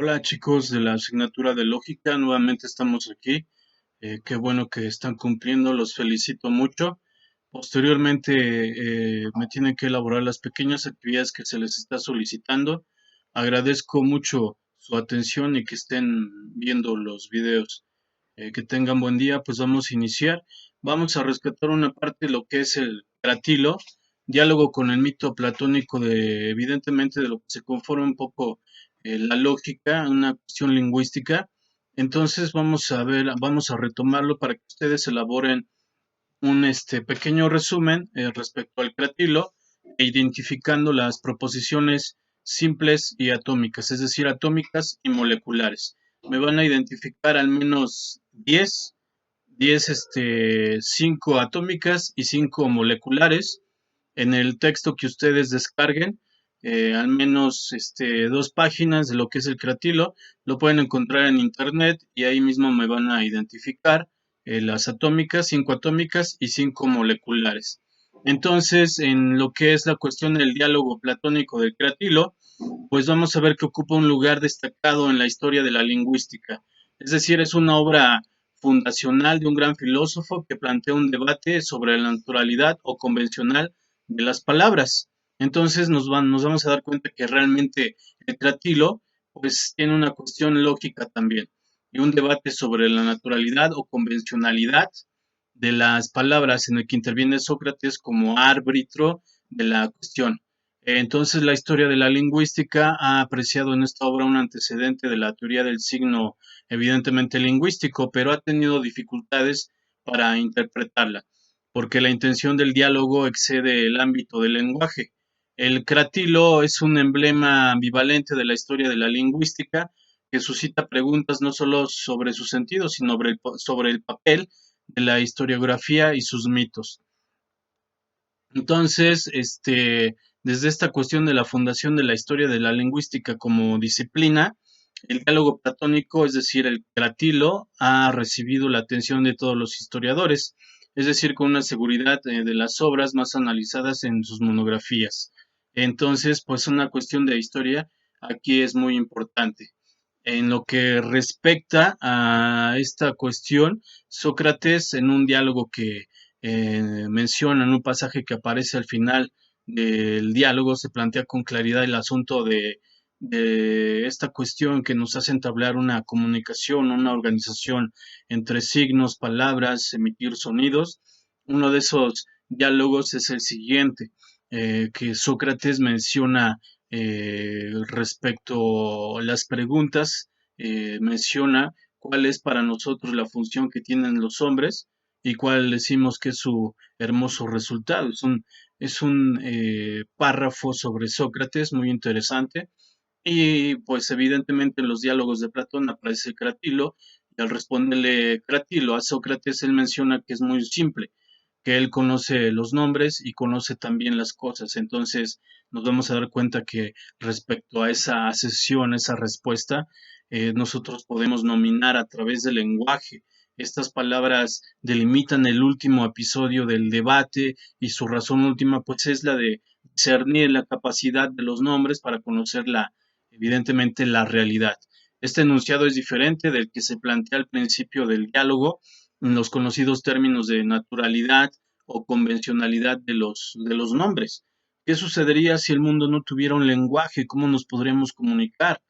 Hola chicos de la asignatura de lógica, nuevamente estamos aquí. Qué bueno que están cumpliendo, los felicito mucho. Posteriormente me tienen que elaborar las pequeñas actividades que se les está solicitando. Agradezco mucho su atención y que estén viendo los videos. Que tengan buen día, pues vamos a iniciar. Vamos a rescatar una parte de lo que es el Cratilo, diálogo con el mito platónico de, evidentemente, de lo que se conforma un poco la lógica, una cuestión lingüística. Entonces vamos a ver, vamos a retomarlo para que ustedes elaboren un pequeño resumen respecto al cratilo e identificando las proposiciones simples y atómicas, es decir, atómicas y moleculares. Me van a identificar al menos 10 5 atómicas y 5 moleculares. En el texto que ustedes descarguen, al menos 2 páginas de lo que es el cratilo, lo pueden encontrar en internet y ahí mismo me van a identificar las atómicas, 5 atómicas y 5 moleculares. Entonces, en lo que es la cuestión del diálogo platónico del cratilo, pues vamos a ver que ocupa un lugar destacado en la historia de la lingüística. Es decir, es una obra fundacional de un gran filósofo que plantea un debate sobre la naturalidad o convencional de las palabras. Entonces nos vamos a dar cuenta que realmente el cratilo pues tiene una cuestión lógica también y un debate sobre la naturalidad o convencionalidad de las palabras en el que interviene Sócrates como árbitro de la cuestión. Entonces, la historia de la lingüística ha apreciado en esta obra un antecedente de la teoría del signo, evidentemente lingüístico, pero ha tenido dificultades para interpretarla, porque la intención del diálogo excede el ámbito del lenguaje. El cratilo es un emblema ambivalente de la historia de la lingüística que suscita preguntas no solo sobre su sentido, sino sobre el papel de la historiografía y sus mitos. Entonces, desde esta cuestión de la fundación de la historia de la lingüística como disciplina, el diálogo platónico, es decir, el cratilo, ha recibido la atención de todos los historiadores, es decir, con una seguridad de las obras más analizadas en sus monografías. Entonces, pues una cuestión de historia aquí es muy importante. En lo que respecta a esta cuestión, Sócrates, en un diálogo que menciona en un pasaje que aparece al final del diálogo, se plantea con claridad el asunto de esta cuestión que nos hace entablar una comunicación, una organización entre signos, palabras, emitir sonidos. Uno de esos diálogos es el siguiente, que Sócrates menciona respecto a las preguntas, menciona cuál es para nosotros la función que tienen los hombres y cuál decimos que es su hermoso resultado. Es un párrafo sobre Sócrates muy interesante y pues evidentemente en los diálogos de Platón aparece Cratilo y al responderle Cratilo a Sócrates él menciona que es muy simple, que él conoce los nombres y conoce también las cosas. Entonces nos vamos a dar cuenta que respecto a esa asesión, esa respuesta, nosotros podemos nominar a través del lenguaje. Estas palabras delimitan el último episodio del debate y su razón última pues es la de discernir la capacidad de los nombres para conocer evidentemente la realidad. Este enunciado es diferente del que se plantea al principio del diálogo en los conocidos términos de naturalidad o convencionalidad de los nombres. ¿Qué sucedería si el mundo no tuviera un lenguaje? ¿Cómo nos podríamos comunicar?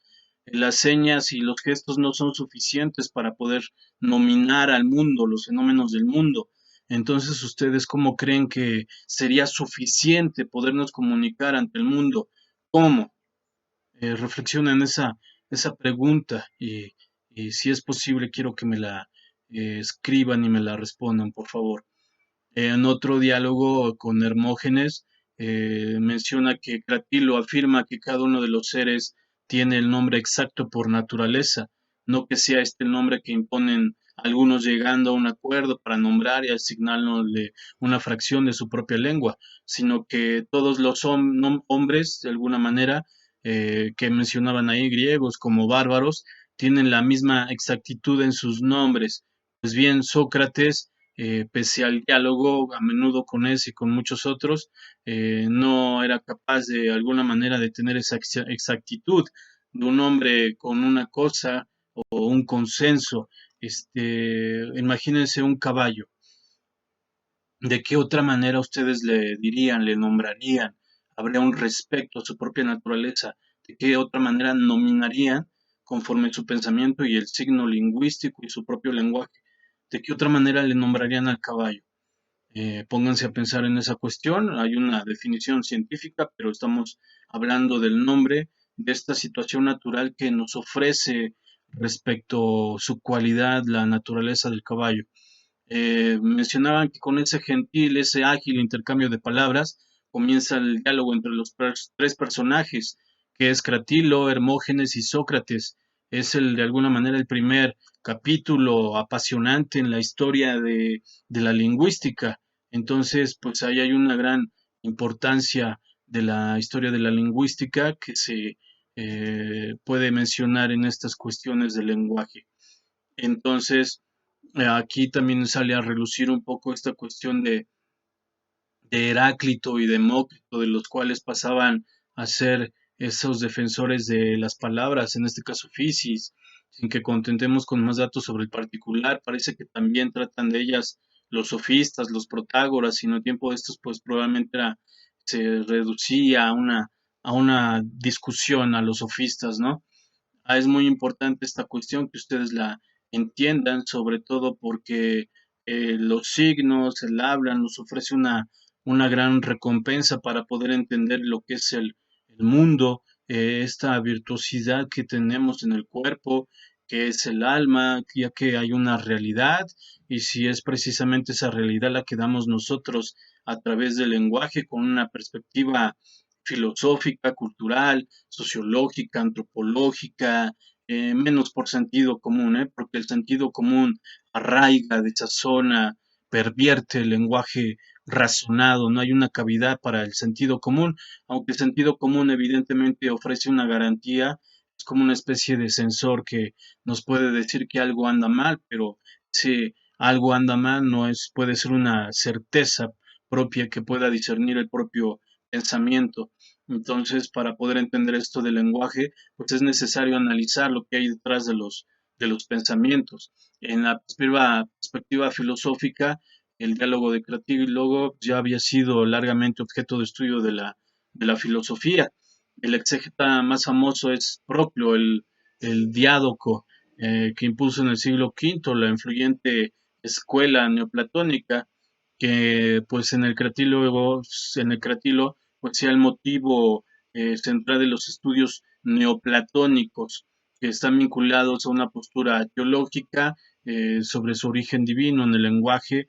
Las señas y los gestos no son suficientes para poder nominar al mundo, los fenómenos del mundo. Entonces, ¿ustedes cómo creen que sería suficiente podernos comunicar ante el mundo? ¿Cómo? Reflexionen esa pregunta y si es posible quiero que me la escriban y me la respondan, por favor. En otro diálogo con Hermógenes, menciona que Cratilo afirma que cada uno de los seres tiene el nombre exacto por naturaleza, no que sea este el nombre que imponen algunos llegando a un acuerdo para nombrar y asignarle una fracción de su propia lengua, sino que todos los hombres, de alguna manera, que mencionaban ahí, griegos como bárbaros, tienen la misma exactitud en sus nombres. Pues bien, Sócrates pese al diálogo a menudo con ese y con muchos otros, no era capaz de alguna manera de tener esa exactitud. de un hombre con una cosa o un consenso. Imagínense un caballo. ¿De qué otra manera ustedes le dirían, le nombrarían? ¿Habría un respeto a su propia naturaleza? ¿De qué otra manera nominarían conforme su pensamiento y el signo lingüístico y su propio lenguaje? ¿De qué otra manera le nombrarían al caballo? Pónganse a pensar en esa cuestión. Hay una definición científica, pero estamos hablando del nombre de esta situación natural que nos ofrece respecto a su cualidad, la naturaleza del caballo. Mencionaban que con ese gentil, ese ágil intercambio de palabras, comienza el diálogo entre los tres personajes, que es Cratilo, Hermógenes y Sócrates. Es de alguna manera, el primer capítulo apasionante en la historia de la lingüística. Entonces, pues ahí hay una gran importancia de la historia de la lingüística que se puede mencionar en estas cuestiones del lenguaje. Entonces, aquí también sale a relucir un poco esta cuestión de Heráclito y Demócrito, de los cuales pasaban a ser esos defensores de las palabras, en este caso Fisis, sin que contentemos con más datos sobre el particular. Parece que también tratan de ellas los sofistas, los protágoras, sino el tiempo de estos, pues probablemente se reducía a una discusión a los sofistas, ¿no? Es muy importante esta cuestión que ustedes la entiendan, sobre todo porque los signos, el habla, nos ofrece una gran recompensa para poder entender lo que es el mundo, esta virtuosidad que tenemos en el cuerpo, que es el alma, ya que hay una realidad, y si es precisamente esa realidad la que damos nosotros a través del lenguaje con una perspectiva filosófica, cultural, sociológica, antropológica, menos por sentido común, porque el sentido común arraiga, desazona, pervierte el lenguaje razonado, no hay una cavidad para el sentido común, aunque el sentido común evidentemente ofrece una garantía, es como una especie de sensor que nos puede decir que algo anda mal, pero si algo anda mal no es, puede ser una certeza propia que pueda discernir el propio pensamiento. Entonces, para poder entender esto del lenguaje, pues es necesario analizar lo que hay detrás de los pensamientos. En la perspectiva filosófica, el diálogo de Cratílogo ya había sido largamente objeto de estudio de la filosofía. El exégeta más famoso es Proclo, el diádoco, que impuso en el siglo V la influyente escuela neoplatónica, que pues en el cratilo pues sea el motivo central de los estudios neoplatónicos, que están vinculados a una postura teológica sobre su origen divino en el lenguaje.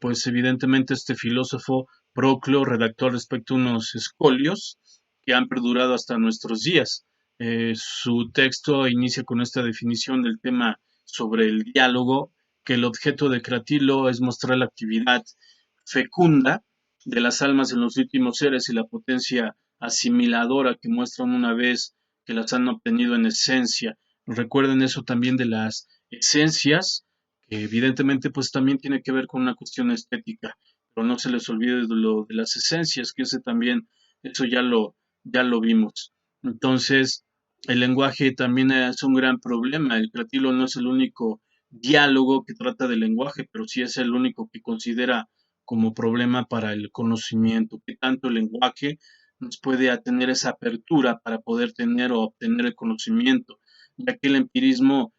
Pues evidentemente este filósofo Proclo redactó al respecto unos escolios que han perdurado hasta nuestros días. Su texto inicia con esta definición del tema sobre el diálogo, que el objeto de Cratilo es mostrar la actividad fecunda de las almas en los últimos seres y la potencia asimiladora que muestran una vez que las han obtenido en esencia. Recuerden eso también de las esencias, que evidentemente pues también tiene que ver con una cuestión estética, pero no se les olvide de lo de las esencias, que ese también, eso ya lo vimos. Entonces, el lenguaje también es un gran problema. El cratilo no es el único diálogo que trata del lenguaje, pero sí es el único que considera como problema para el conocimiento, que tanto el lenguaje nos puede tener esa apertura para poder tener o obtener el conocimiento, ya que el empirismo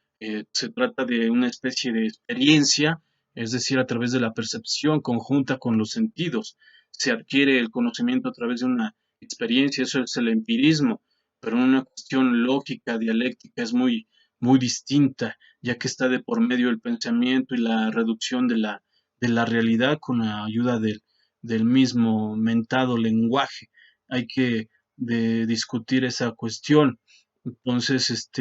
se trata de una especie de experiencia, es decir, a través de la percepción conjunta con los sentidos. Se adquiere el conocimiento a través de una experiencia, eso es el empirismo, pero una cuestión lógica, dialéctica, es muy distinta, ya que está de por medio el pensamiento y la reducción de la realidad con la ayuda del mismo mentado lenguaje. Hay que discutir esa cuestión. Entonces,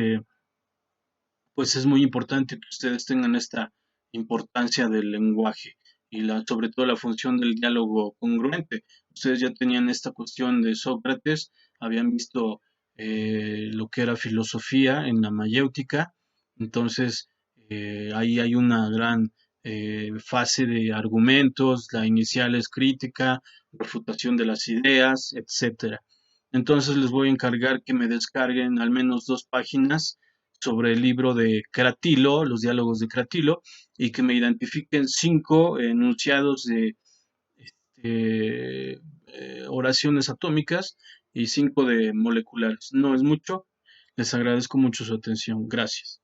pues es muy importante que ustedes tengan esta importancia del lenguaje y sobre todo la función del diálogo congruente. Ustedes ya tenían esta cuestión de Sócrates, habían visto lo que era filosofía en la mayéutica, entonces ahí hay una gran fase de argumentos, la inicial es crítica, refutación de las ideas, etcétera. Entonces les voy a encargar que me descarguen al menos 2 páginas sobre el libro de Cratilo, los diálogos de Cratilo, y que me identifiquen 5 enunciados de oraciones atómicas y 5 de moleculares. No es mucho. Les agradezco mucho su atención. Gracias.